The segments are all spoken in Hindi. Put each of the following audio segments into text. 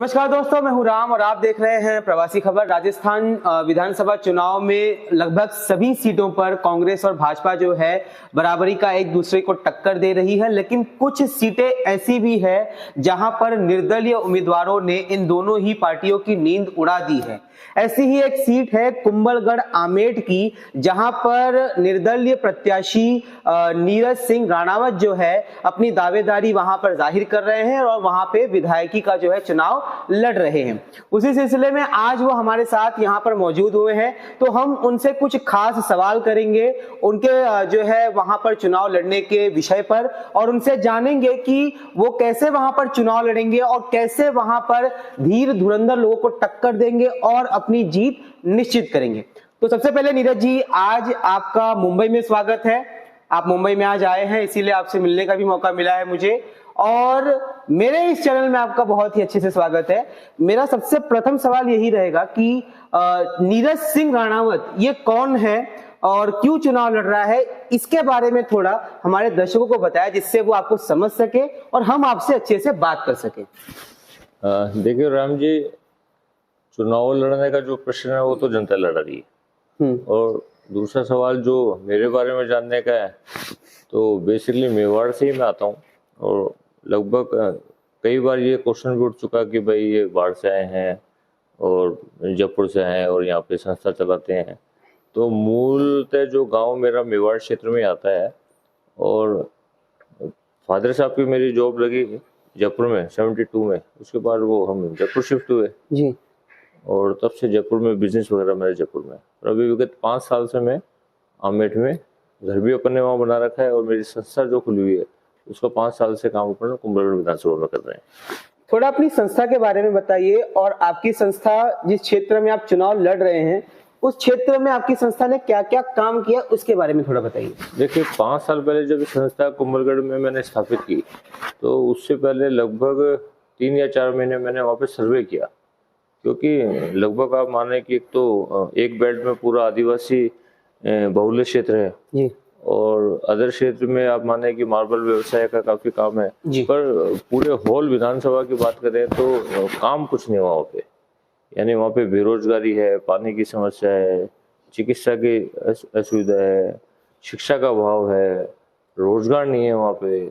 नमस्कार दोस्तों, मैं हूं राम और आप देख रहे हैं प्रवासी खबर। राजस्थान विधानसभा चुनाव में लगभग सभी सीटों पर कांग्रेस और भाजपा जो है बराबरी का एक दूसरे को टक्कर दे रही है, लेकिन कुछ सीटें ऐसी भी है जहां पर निर्दलीय उम्मीदवारों ने इन दोनों ही पार्टियों की नींद उड़ा दी है। ऐसी ही एक सीट है कुंभलगढ़ आमेठ की, जहां पर निर्दलीय प्रत्याशी नीरज सिंह राणावत जो है अपनी दावेदारी वहां पर जाहिर कर रहे हैं और वहां पे विधायकी का जो है चुनाव लड़ रहे हैं। उसी सिलसिले में आज वो हमारे साथ यहाँ पर मौजूद हुए हैं, तो हम उनसे कुछ खास सवाल करेंगे उनके जो है वहां पर चुनाव लड़ने के विषय पर, और उनसे जानेंगे कि वो कैसे वहां पर चुनाव लड़ेंगे और कैसे वहां पर धीर धुरंधर लोगों को टक्कर देंगे और अपनी जीत निश्चित करेंगे। तो सबसे पहले नीरज जी, आज आपका मुंबई में स्वागत है। आप मुंबई में आज आए हैं, इसीलिए आपसे मिलने का भी मौका मिला है मुझे, और मेरे इस चैनल में आपका बहुत ही अच्छे से स्वागत है। मेरा सबसे प्रथम सवाल यही रहेगा कि नीरज सिंह राणावत ये कौन है और क्यों चुनाव लड़ रहा है, इसके बारे में थोड़ा हमारे दर्शकों को बताया जिससे वो आपको समझ सके और हम आपसे अच्छे से बात कर सके। देखिए राम जी, चुनाव लड़ने का जो प्रश्न है वो तो जनता लड़ रही है, और दूसरा सवाल जो मेरे बारे में जानने का है, तो बेसिकली मेवाड़ से ही मैं आता हूँ और लगभग कई बार ये क्वेश्चन भी उठ चुका कि भाई ये बाढ़ से आए हैं और जयपुर से आए हैं और यहाँ पे संस्था चलाते हैं। तो मूलतः जो गांव मेरा मेवाड़ क्षेत्र में आता है, और फादर साहब की मेरी जॉब लगी जयपुर में 72 में, उसके बाद वो हम जयपुर शिफ्ट हुए जी, और तब से जयपुर में बिजनेस वगैरह मेरे जयपुर में। और अभी विगत 5 साल से मैं आमेठ में घर भी अपन ने वहाँ बना रखा है, और मेरी संस्था जो खुली हुई है उसका 5 साल से काम अपन कुंभलगढ़ विधानसभा में कर रहे हैं। थोड़ा अपनी संस्था के बारे में बताइए, और आपकी संस्था जिस क्षेत्र में आप चुनाव लड़ रहे हैं उस क्षेत्र में आपकी संस्था ने क्या क्या काम किया उसके बारे में थोड़ा बताइए। देखिए, 5 साल पहले जब संस्था कुंभलगढ़ में मैंने स्थापित की, तो उससे पहले लगभग 3 या 4 महीने मैंने वहाँ पे सर्वे किया, क्योंकि लगभग आप माने कि एक तो एक बेल्ट में पूरा आदिवासी बहुल्य क्षेत्र है जी, और अदर क्षेत्र में आप माने कि मार्बल व्यवसाय का काफी काम है, पर पूरे होल विधानसभा की बात करें तो काम कुछ नहीं वहाँ पे। यानी वहाँ पे बेरोजगारी है, पानी की समस्या है, चिकित्सा की असुविधा है, शिक्षा का अभाव है, रोजगार नहीं है वहाँ पे,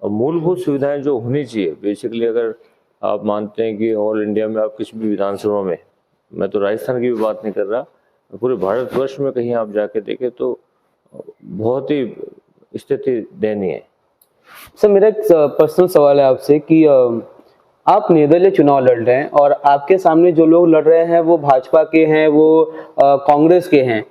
और मूलभूत सुविधाएं जो होनी चाहिए बेसिकली। अगर आप मानते हैं कि ऑल इंडिया में आप किसी भी विधानसभा में, मैं तो राजस्थान की भी बात नहीं कर रहा, पूरे भारतवर्ष में कहीं आप जाके देखें तो बहुत ही स्थिति दयनीय है। सर, मेरा एक पर्सनल सवाल है आपसे कि आप निर्दलीय चुनाव लड़ रहे हैं और आपके सामने जो लोग लड़ रहे हैं वो भाजपा के हैं, वो कांग्रेस के हैं,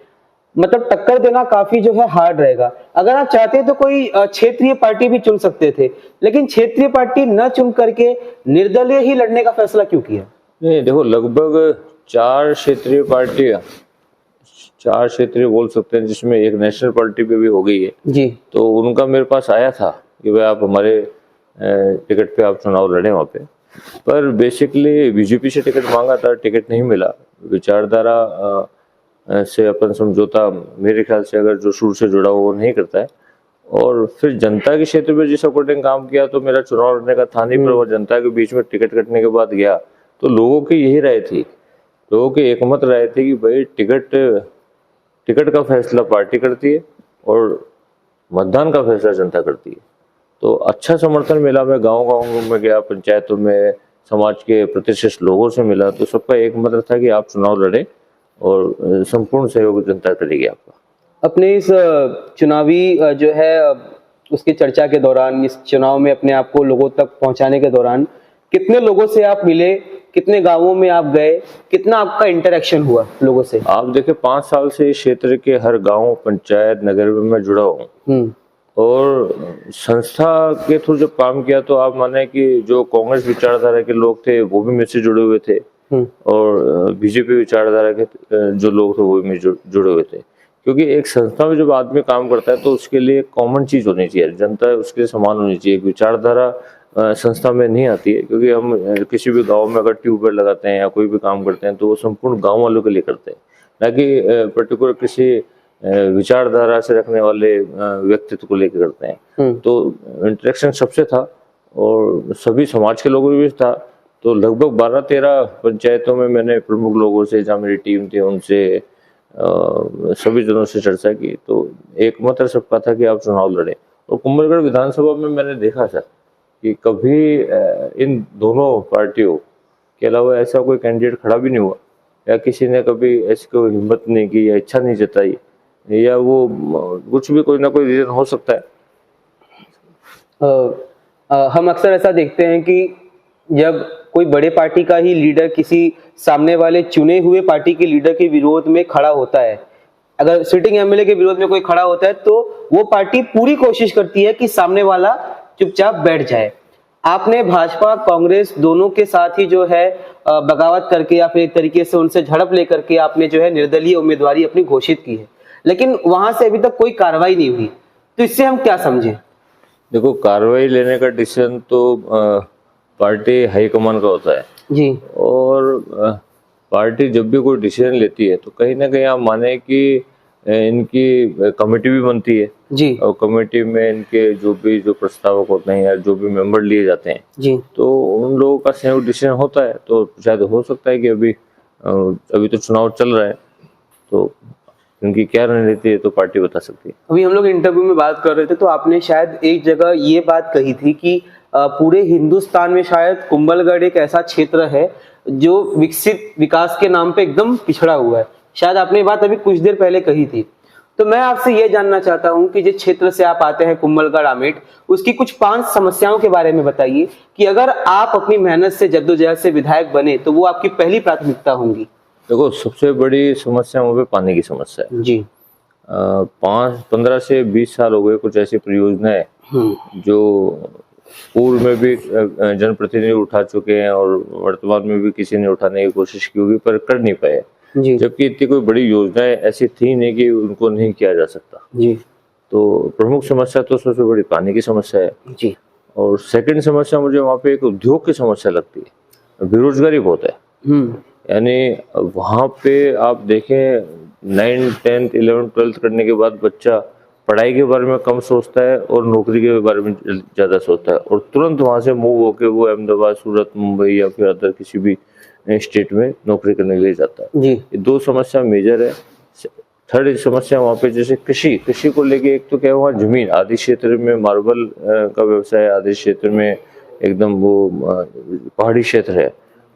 मतलब टक्कर देना काफी जो है हार्ड रहेगा। अगर आप चाहते तो कोई क्षेत्रीय पार्टी भी चुन सकते थे, लेकिन क्षेत्रीय पार्टी न चुन करके निर्दलीय ही लड़ने का फैसला क्यों किया? नहीं, देखो, लगभग 4 क्षेत्रीय पार्टियां, 4 क्षेत्रीय बोल सकते हैं, जिसमें एक नेशनल पार्टी पे भी हो गई है जी। तो उनका मेरे पास आया था कि भाई आप हमारे टिकट पे आप चुनाव लड़े वहाँ पे, पर बेसिकली बीजेपी से टिकट मांगा था, टिकट नहीं मिला। विचारधारा से अपन समझौता मेरे ख्याल से अगर जो शुरू से जुड़ा हुआ वो नहीं करता है, और फिर जनता के क्षेत्र में जिस अकॉर्डिंग काम किया तो मेरा चुनाव लड़ने का था नहीं, पर वो जनता के बीच में टिकट कटने के बाद गया तो लोगों की यही राय थी, लोगों की एकमत राय थी कि भाई टिकट का फैसला पार्टी करती है और मतदान का फैसला जनता करती है। तो अच्छा समर्थन मिला, मैं गाँव में गया, पंचायतों में समाज के प्रतिष्ठित लोगों से मिला, तो सबका एक मत था कि आप चुनाव लड़े और संपूर्ण सहयोग जनता करेगी आपका। अपने इस चुनावी जो है उसकी चर्चा के दौरान, इस चुनाव में अपने आप को लोगों तक पहुंचाने के दौरान कितने लोगों से आप मिले, कितने गांवों में आप गए, कितना आपका इंटरेक्शन हुआ लोगों से? आप देखिए, 5 साल से इस क्षेत्र के हर गांव, पंचायत, नगर में मैं जुड़ा हूँ, और संस्था के थ्रू जब काम किया तो आप माने कि जो कांग्रेस विचारधारा के लोग थे वो भी मुझसे जुड़े हुए थे, और बीजेपी विचारधारा के जो लोग थे वो भी जुड़े हुए थे। क्योंकि एक संस्था में जब आदमी काम करता है तो उसके लिए कॉमन चीज होनी चाहिए, जनता उसके लिए समान होनी चाहिए। एक विचारधारा संस्था में नहीं आती है, क्योंकि हम किसी भी गांव में अगर ट्यूबवेल लगाते हैं या कोई भी काम करते हैं तो वो संपूर्ण गांव वालों के लिए करते हैं, ना कि पर्टिकुलर किसी विचारधारा से रखने वाले व्यक्तित्व को लेकर करते हैं। तो इंटरेक्शन सबसे था और सभी समाज के लोगों में भी था, तो लगभग 12-13 पंचायतों में मैंने प्रमुख लोगों से, जहाँ मेरी टीम थी, उनसे सभी जनों से चर्चा की। तो एक मत सबका था कि आप चुनाव लड़ें। और कुंभलगढ़ विधानसभा में मैंने देखा सर कि कभी इन दोनों पार्टियों के अलावा ऐसा कोई कैंडिडेट खड़ा भी नहीं हुआ, या किसी ने कभी ऐसी कोई हिम्मत नहीं की या इच्छा नहीं जताई, या वो कुछ भी कोई ना कोई रीजन हो सकता है। हम अक्सर ऐसा देखते हैं कि जब कोई बड़े पार्टी का ही लीडर किसी सामने वाले चुने हुए पार्टी के लीडर के विरोध में खड़ा होता है, अगर सिटिंग एमएलए के विरोध में कोई खड़ा होता है, तो वो पार्टी पूरी कोशिश करती है कि सामने वाला चुपचाप बैठ जाए। आपने भाजपा कांग्रेस दोनों के साथ ही जो है बगावत करके या फिर एक तरीके से उनसे झड़प लेकर के आपने जो है निर्दलीय उम्मीदवारी अपनी घोषित की है, लेकिन वहां से अभी तक कोई कार्रवाई नहीं हुई, तो इससे हम क्या समझें? देखो, कार्रवाई लेने का डिसीजन तो पार्टी हाईकमान का होता है जी। और पार्टी जब भी कोई डिसीजन लेती है तो कहीं ना कहीं आप माने कि इनकी कमेटी भी बनती है जी, और कमेटी में इनके जो प्रस्तावक होते हैं या जो भी मेंबर लिए जाते हैं जी, तो उन लोगों का संयुक्त डिसीजन होता है। तो शायद हो सकता है कि अभी तो चुनाव चल रहा है, तो उनकी क्या रणनीति है तो पार्टी बता सकती है। अभी हम लोग इंटरव्यू में बात कर रहे थे तो आपने शायद एक जगह ये बात कही थी कि पूरे हिंदुस्तान में शायद कुंभलगढ़ एक ऐसा क्षेत्र है जो विकसित विकास के नाम पे एकदम पिछड़ा हुआ है। शायद आपने ये बात अभी कुछ देर पहले कही थी। तो मैं आपसे ये जानना चाहता हूँ कि जिस क्षेत्र से आप आते हैं कुंभलगढ़ आमेठ, उसकी कुछ 5 समस्याओं के बारे में बताइए कि अगर आप अपनी मेहनत से जद्दोजहद से विधायक बने तो वो आपकी पहली प्राथमिकता होंगी। देखो, सबसे बड़ी समस्या वहाँ पे पानी की समस्या है जी। 15 से 20 साल हो गए कुछ ऐसी परियोजनाएं जो पूर्व में भी जनप्रतिनिधि उठा चुके हैं और वर्तमान में भी किसी ने उठाने की कोशिश की होगी पर कर नहीं पाए, जबकि इतनी कोई बड़ी योजनाएं ऐसी थी नहीं कि उनको नहीं किया जा सकता। जी। तो प्रमुख समस्या तो सबसे बड़ी पानी की समस्या है। जी। और सेकंड समस्या मुझे वहाँ पे एक उद्योग की समस्या लगती है, बेरोजगारी बहुत है। यानी वहाँ पे आप देखें 9, 10, 11, 12 करने के बाद बच्चा पढ़ाई के बारे में कम सोचता है और नौकरी के बारे में ज़्यादा सोचता है और तुरंत वहाँ से मूव होकर वो अहमदाबाद, सूरत, मुंबई या फिर अदर किसी भी स्टेट में नौकरी करने के लिए जाता है। जी। ये 2 समस्या मेजर है। थर्ड समस्या वहाँ पे जैसे कृषि को लेके, एक तो क्या हुआ, जमीन आदि क्षेत्र में मार्बल का व्यवसाय, आदि क्षेत्र में एकदम वो पहाड़ी क्षेत्र है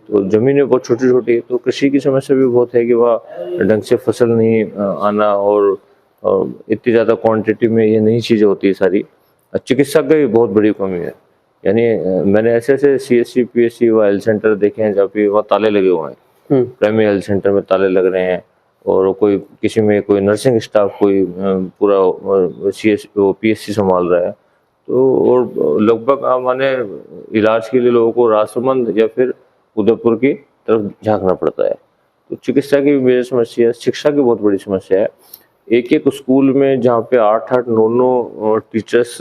तो जमीनें बहुत छोटी छोटी, तो कृषि की समस्या भी बहुत है कि वहाँ ढंग से फसल नहीं आना और इतनी ज़्यादा क्वांटिटी में ये नई चीज़ें होती है सारी। चिकित्सा की भी बहुत बड़ी कमी है। यानी मैंने ऐसे CSC, PSC व हेल्थ सेंटर देखे हैं जहाँ पे वहाँ ताले लगे हुए हैं। प्राइमरी हेल्थ सेंटर में ताले लग रहे हैं और कोई किसी में कोई नर्सिंग स्टाफ कोई पूरा PSC संभाल रहा है। तो और लगभग माने इलाज के लिए लोगों को राजसमंद या फिर उदयपुर की तरफ झांकना पड़ता है। तो चिकित्सा की भी मेजर समस्या है। शिक्षा की बहुत बड़ी समस्या है। एक स्कूल में जहाँ पे 8-8, 9 टीचर्स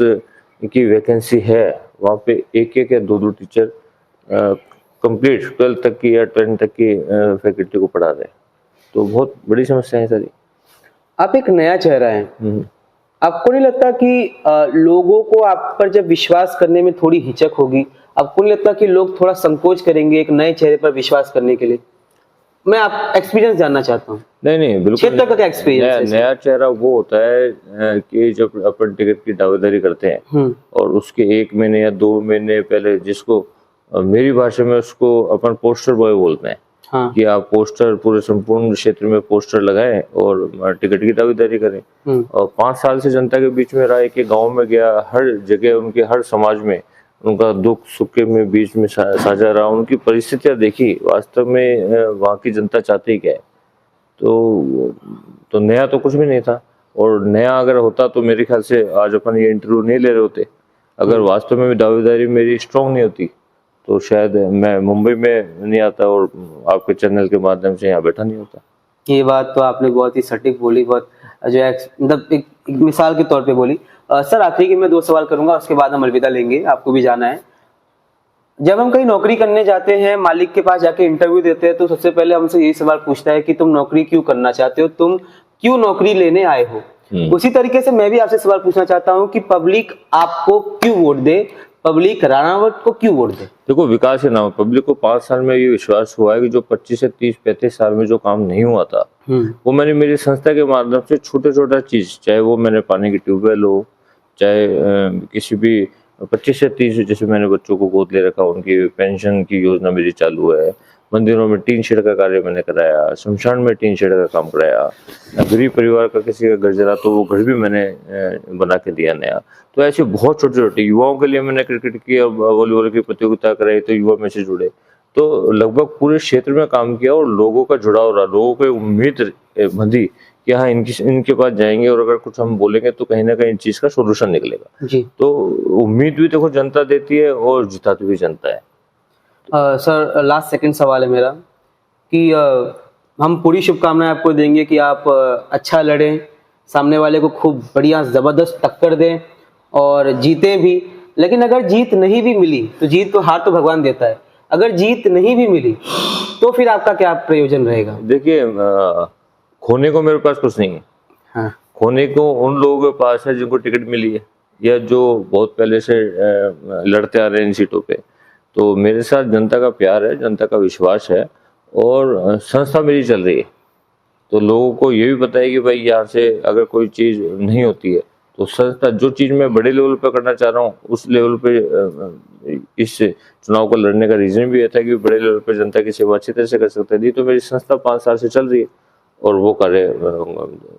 की वैकेंसी है, वहाँ पे 1-1 या 2-2 टीचर कंप्लीट 12 तक की या 10 तक की फैकल्टी को पढ़ा रहे हैं। तो बहुत बड़ी समस्या है सारी। आप एक नया चेहरा हैं, आपको नहीं लगता कि लोगों को आप पर जब विश्वास करने में थोड़ी हिचक होगी? आपको नहीं लगता कि लोग थोड़ा संकोच करेंगे एक नए चेहरे पर विश्वास करने के लिए? मैं आप एक्सपीरियंस जानना चाहता हूँ। नहीं, बिल्कुल। क्षेत्र का क्या एक्सपीरियंस है? नया चेहरा वो होता है कि जब अपन टिकट की दावेदारी करते हैं और उसके 1 महीने या 2 महीने पहले, जिसको मेरी भाषा में उसको अपन पोस्टर बॉय बोलते हैं। हाँ। कि आप पोस्टर पूरे संपूर्ण क्षेत्र में पोस्टर लगाएं और टिकट की दावेदारी करें। और 5 साल से जनता के बीच में रहा, एक गांव में गया, हर जगह उनके हर समाज में उनका दुख सुख के में बीच में साझा रहा, उनकी परिस्थितियां देखी, वास्तव में वहाँ की जनता चाहती क्या है। तो नया तो कुछ भी नहीं था, और नया अगर होता तो मेरे ख्याल से आज अपन ये इंटरव्यू नहीं ले रहे होते। अगर वास्तव में दावेदारी मेरी स्ट्रांग नहीं होती तो शायद मैं मुंबई में नहीं आता और आपके चैनल के माध्यम से यहाँ बैठा नहीं होता। ये बात तो आपने बहुत ही सटीक बोली, बहुत जो है मतलब एक मिसाल के तौर पे बोली। सर, आखिरी के मैं 2 सवाल करूंगा, उसके बाद हम अलविदा लेंगे, आपको भी जाना है। जब हम कहीं नौकरी करने जाते हैं, मालिक के पास जाके इंटरव्यू देते हैं, तो सबसे पहले हमसे यही सवाल पूछता है कि तुम नौकरी क्यों करना चाहते हो, तुम क्यों नौकरी लेने आए हो। उसी तरीके से मैं भी आपसे सवाल पूछना चाहता हूँ कि पब्लिक आपको क्यों वोट दे, पब्लिक राणावत को क्यों वोट दे? देखो, विकास के नाम पब्लिक को 5 साल में ये विश्वास हुआ है कि जो 25 से 30-35 साल में जो काम नहीं हुआ था, वो मैंने मेरी संस्था के माध्यम से छोटे छोटा चीज, चाहे वो मैंने पानी की ट्यूबवेल हो, चाहे किसी भी 25 से 30, जैसे मैंने बच्चों को गोद ले रखा, उनकी पेंशन की योजना मेरी चालू है, मंदिरों में टीन शेड का कार्य मैंने कराया, शमशान में टीन शेड का काम कराया, गरीब परिवार का किसी का घर जला तो वो घर भी मैंने बना के दिया नया। तो ऐसे बहुत छोटे छोटे, युवाओं के लिए मैंने क्रिकेट की वॉलीबॉल की प्रतियोगिता कराई तो युवा में से जुड़े, तो लगभग पूरे क्षेत्र में काम किया और लोगों का जुड़ाव रहा, लोगों को उम्मीद बंधी कि हाँ इनके पास जाएंगे और अगर कुछ हम बोलेंगे तो कहीं ना कहीं इन चीज का सोल्यूशन निकलेगा जी। तो उम्मीद भी देखो जनता देती है और जिताती भी जनता है। सर, लास्ट सेकंड सवाल है मेरा कि हम पूरी शुभकामनाएं आपको देंगे कि आप अच्छा लड़ें, सामने वाले को खूब बढ़िया ज़बरदस्त टक्कर दें और जीतें भी। लेकिन अगर जीत नहीं भी मिली तो जीत तो हार तो भगवान देता है, अगर जीत नहीं भी मिली तो फिर आपका क्या प्रयोजन रहेगा? देखिए, खोने को मेरे पास कुछ नहीं है। हाँ। खोने को उन लोगों के पास है जिनको टिकट मिली है या जो बहुत पहले से लड़ते आ रहे हैं इन सीटों पे। तो मेरे साथ जनता का प्यार है, जनता का विश्वास है और संस्था मेरी चल रही है, तो लोगों को ये भी पता है कि भाई यहाँ से अगर कोई चीज़ नहीं होती है तो संस्था, जो चीज़ मैं बड़े लेवल पे करना चाह रहा हूँ उस लेवल पे इस चुनाव को लड़ने का रीजन भी ये था कि बड़े लेवल पे जनता की सेवा अच्छी तरह से कर सकते थे। तो मेरी संस्था 5 साल से चल रही है और वो कार्य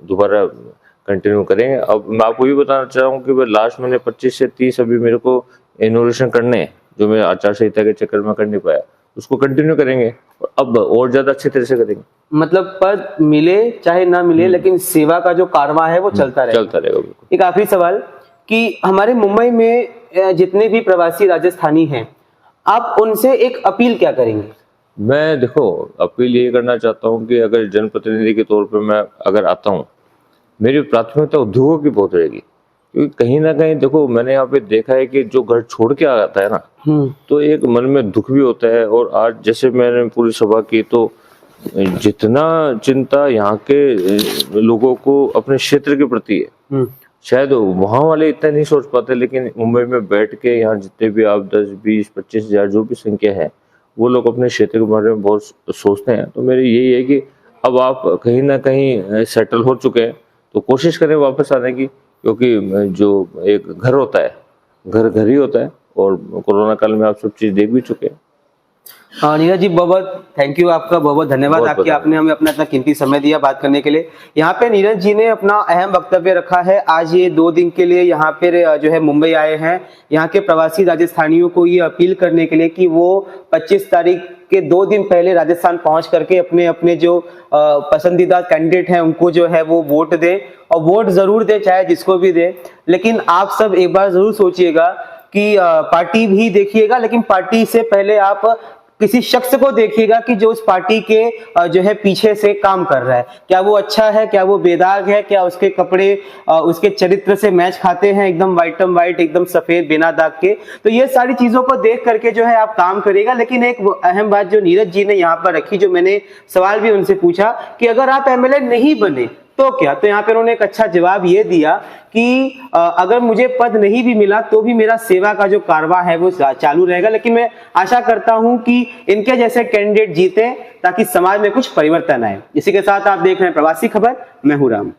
दोबारा कंटिन्यू करेंगे। अब मैं आपको ये बताना चाह रहा हूँ कि भाई लास्ट मैंने 25 से 30 अभी मेरे को इनोवेशन करने हैं जो मैं आचार संहिता के चक्कर में कर नहीं पाया, उसको कंटिन्यू करेंगे और अब और ज्यादा अच्छी तरह से करेंगे। मतलब पद मिले चाहे ना मिले लेकिन सेवा का जो कारवां है वो चलता रहेगा। एक आखिरी सवाल कि हमारे मुंबई में जितने भी प्रवासी राजस्थानी हैं, आप उनसे एक अपील क्या करेंगे? मैं देखो अपील ये करना चाहता हूँ कि अगर जनप्रतिनिधि के तौर पर मैं अगर आता हूँ, मेरी प्राथमिकता उद्योगों की बहुत रहेगी, क्योंकि कहीं ना कहीं देखो मैंने यहाँ पे देखा है कि जो घर छोड़ के आता है ना, तो एक मन में दुख भी होता है। और आज जैसे मैंने पूरी सभा की तो जितना चिंता यहाँ के लोगों को अपने क्षेत्र के प्रति है, शायद वहाँ वाले इतना नहीं सोच पाते, लेकिन मुंबई में बैठ के यहाँ जितने भी आप 10, 20, 25 हजार जो भी संख्या है वो लोग अपने क्षेत्र के बारे में बहुत सोचते हैं। तो मेरी यही है कि अब आप कहीं ना कहीं सेटल हो चुके हैं तो कोशिश करें वापस आने की, क्योंकि जो एक घर होता है, घर ही होता है और कोरोना काल में आप सब चीज देख भी चुके हैं। नीरज जी, बहुत थैंक यू, आपका बहुत धन्यवाद आपकी, आपने हमें अपना इतना कीमती समय दिया बात करने के लिए। यहाँ पे नीरज जी ने अपना अहम वक्तव्य रखा है। आज ये 2 दिन के लिए यहाँ पे जो है मुंबई आए हैं, यहाँ के प्रवासी राजस्थानियों को ये अपील करने के लिए कि वो 25 तारीख के 2 दिन पहले राजस्थान पहुंच करके अपने अपने जो पसंदीदा कैंडिडेट हैं उनको जो है वो वोट दें, और वोट जरूर दें चाहे जिसको भी दे। लेकिन आप सब एक बार जरूर सोचिएगा कि पार्टी भी देखिएगा, लेकिन पार्टी से पहले आप किसी शख्स को देखिएगा कि जो उस पार्टी के जो है पीछे से काम कर रहा है, क्या वो अच्छा है, क्या वो बेदाग है, क्या उसके कपड़े उसके चरित्र से मैच खाते हैं, एकदम वाइटम वाइट, एकदम सफेद बिना दाग के। तो ये सारी चीजों को देख करके जो है आप काम करिएगा। लेकिन एक अहम बात जो नीरज जी ने यहाँ पर रखी, जो मैंने सवाल भी उनसे पूछा कि अगर आप एमएलए नहीं बने तो क्या, तो यहाँ पे उन्होंने एक अच्छा जवाब ये दिया कि अगर मुझे पद नहीं भी मिला तो भी मेरा सेवा का जो कारवां है वो चालू रहेगा। लेकिन मैं आशा करता हूं कि इनके जैसे कैंडिडेट जीते ताकि समाज में कुछ परिवर्तन आए। इसी के साथ आप देख रहे हैं प्रवासी खबर, मैं हूं राम।